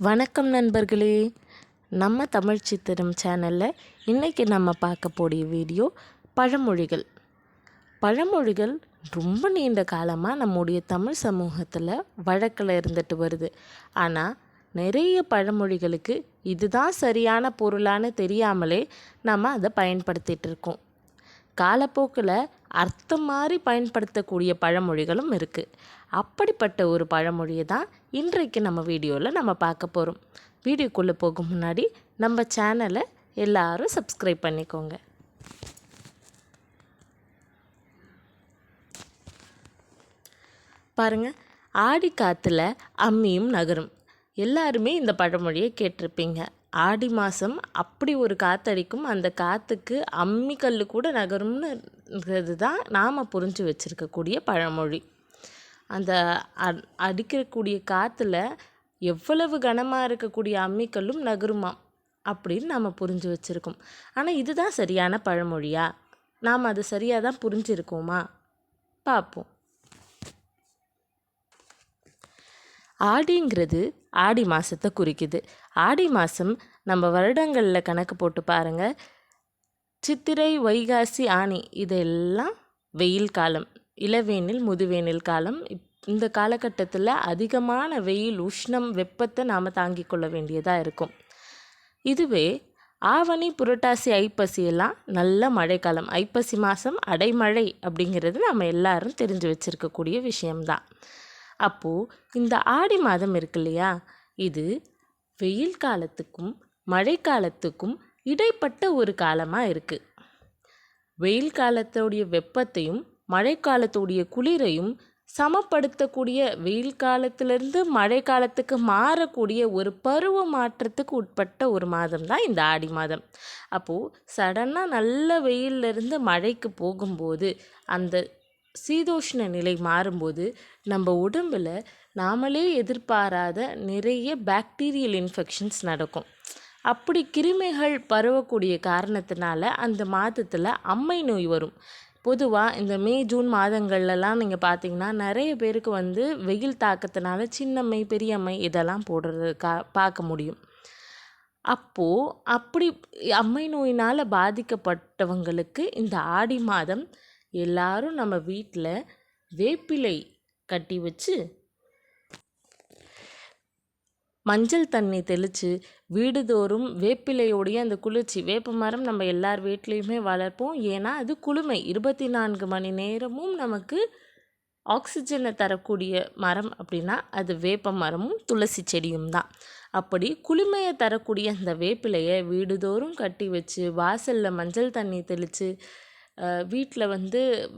வணக்கம் நண்பர்களே, நம்ம தமிழ் சித்திரம் சேனலில் இன்றைக்கி நம்ம பார்க்கக்கூடிய வீடியோ பழமொழிகள். பழமொழிகள் ரொம்ப நீண்ட காலமாக நம்முடைய தமிழ் சமூகத்தில் வழக்கில் இருந்துட்டு வருது. ஆனால் நிறைய பழமொழிகளுக்கு இதுதான் சரியான பொருளான்னு தெரியாமலே நம்ம அதை பயன்படுத்திகிட்டு இருக்கோம். காலப்போக்கில் அர்த்தம் மாதிரி பயன்படுத்தக்கூடிய பழமொழிகளும் இருக்குது. அப்படிப்பட்ட ஒரு பழமொழியை தான் இன்றைக்கு நம்ம வீடியோவில் நம்ம பார்க்க போகிறோம். வீடியோக்குள்ளே போகும் முன்னாடி நம்ம சேனலை எல்லாரும் சப்ஸ்கிரைப் பண்ணிக்கோங்க. பாருங்கள், ஆடி காற்றுல அம்மியும் நகரும். எல்லாருமே இந்த பழமொழியை கேட்டிருப்பீங்க. ஆடி மாதம் அப்படி ஒரு காற்றடிக்கும், அந்த காற்றுக்கு அம்மி கல் கூட நகரும்னுங்கிறது தான் நாம் புரிஞ்சு வச்சுருக்கக்கூடிய பழமொழி. அந்த அடிக்கக்கூடிய காற்றுல எவ்வளவு கனமாக இருக்கக்கூடிய அம்மிக்கல்லும் நகருமாம் அப்படின்னு நாம் புரிஞ்சு வச்சுருக்கோம். ஆனால் இதுதான் சரியான பழமொழியா? நாம் அது சரியாக தான் புரிஞ்சிருக்கோமா? பார்ப்போம். ஆடிங்கிறது ஆடி மாதத்தை குறிக்குது. ஆடி மாதம் நம்ம வருடங்களில் கணக்கு போட்டு பாருங்கள். சித்திரை, வைகாசி, ஆனி இதெல்லாம் வெயில் காலம், இளவேனில், முதுவேனில் காலம். இந்த காலகட்டத்தில் அதிகமான வெயில், உஷ்ணம், வெப்பத்தை நாம் தாங்கிக் கொள்ள வேண்டியதாக இருக்கும். இதுவே ஆவணி, புரட்டாசி, ஐப்பசி எல்லாம் நல்ல மழைக்காலம். ஐப்பசி மாதம் அடைமழை அப்படிங்கிறது நம்ம எல்லாரும் தெரிஞ்சு வச்சுருக்கக்கூடிய விஷயம்தான். அப்போது இந்த ஆடி மாதம் இருக்கு இல்லையா, இது வெயில் காலத்துக்கும் மழைக்காலத்துக்கும் இடைப்பட்ட ஒரு காலமாக இருக்குது. வெயில் காலத்தோடைய வெப்பத்தையும் மழைக்காலத்தோடைய குளிரையும் சமப்படுத்தக்கூடிய, வெயில் காலத்திலேருந்து மழை காலத்துக்கு மாறக்கூடிய ஒரு பருவ மாற்றத்துக்கு உட்பட்ட ஒரு மாதம் தான் இந்த ஆடி மாதம். அப்போது சடனாக நல்ல வெயிலிருந்து மழைக்கு போகும்போது அந்த சீதோஷ்ண நிலை மாறும்போது நம்ம உடம்பில் நாமளே எதிர்பாராத நிறைய பாக்டீரியல் இன்ஃபெக்ஷன்ஸ் நடக்கும். அப்படி கிருமிகள் பரவக்கூடிய காரணத்தினால அந்த மாதத்தில் அம்மை நோய் வரும். பொதுவாக இந்த மே, ஜூன் மாதங்கள்லாம் நீங்கள் பார்த்தீங்கன்னா நிறைய பேருக்கு வெயில் தாக்கத்தினால சின்னம்மை, பெரியம்மை இதெல்லாம் போடுறது பார்க்க முடியும். அப்போது அப்படி அம்மை நோயினால் பாதிக்கப்பட்டவங்களுக்கு இந்த ஆடி மாதம் எல்லாரும் நம்ம வீட்டில் வேப்பிலை கட்டி வச்சு மஞ்சள் தண்ணி தெளித்து வீடுதோறும் வேப்பிலையோடைய அந்த குளிர்ச்சி, வேப்ப மரம் நம்ம எல்லார் வீட்லேயுமே வளர்ப்போம். ஏன்னா அது குளுமை, 24 மணி நேரமும் நமக்கு ஆக்சிஜனை தரக்கூடிய மரம் அப்படின்னா அது வேப்ப மரமும் துளசி செடியும் தான். அப்படி குளுமையை தரக்கூடிய அந்த வேப்பிலையை வீடுதோறும் கட்டி வச்சு வாசலில் மஞ்சள் தண்ணி தெளித்து வீட்டில்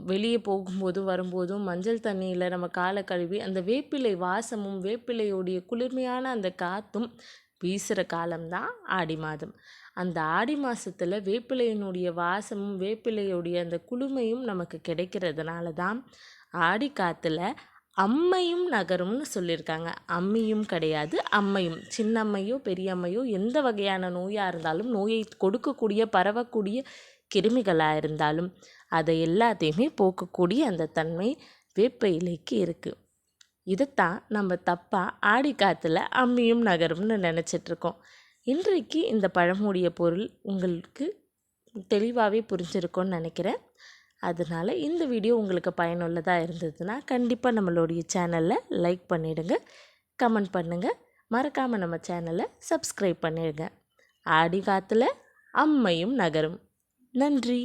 வெளியே போகும்போதும் வரும்போதும் மஞ்சள் தண்ணியில் நம்ம காலை கழுவி அந்த வேப்பிலை வாசமும் வேப்பிலையோடைய குளிர்மையான அந்த காற்றும் வீசுகிற காலம்தான் ஆடி மாதம். அந்த ஆடி மாதத்தில் வேப்பிலையினுடைய வாசமும் வேப்பிலையோடைய அந்த குளுமையும் நமக்கு கிடைக்கிறதுனால தான் ஆடி காற்றுல அம்மையும் நகரும்னு சொல்லியிருக்காங்க. அம்மியும் கிடையாது, அம்மையும். சின்னம்மையோ பெரியம்மையோ எந்த வகையான நோயாக இருந்தாலும், நோயை கொடுக்கக்கூடிய பரவக்கூடிய கிருமிகளாக இருந்தாலும் அதை எல்லாத்தையுமே போக்கக்கூடிய அந்த தன்மை வேப்ப இலைக்கு இருக்குது. இதைத்தான் நம்ம தப்பாக ஆடி காற்றுல அம்மியும் நகரும்னு நினச்சிட்ருக்கோம். இன்றைக்கு இந்த பழமொழிய பொருள் உங்களுக்கு தெளிவாகவே புரிஞ்சிருக்கும்னு நினைக்கிறேன். அதனால் இந்த வீடியோ உங்களுக்கு பயனுள்ளதாக இருந்ததுன்னா கண்டிப்பாக நம்மளுடைய சேனலை லைக் பண்ணிவிடுங்க, கமெண்ட் பண்ணுங்கள், மறக்காமல் நம்ம சேனலை சப்ஸ்கிரைப் பண்ணிடுங்க. ஆடி காற்றுல அம்மையும் நகரும். நன்றி.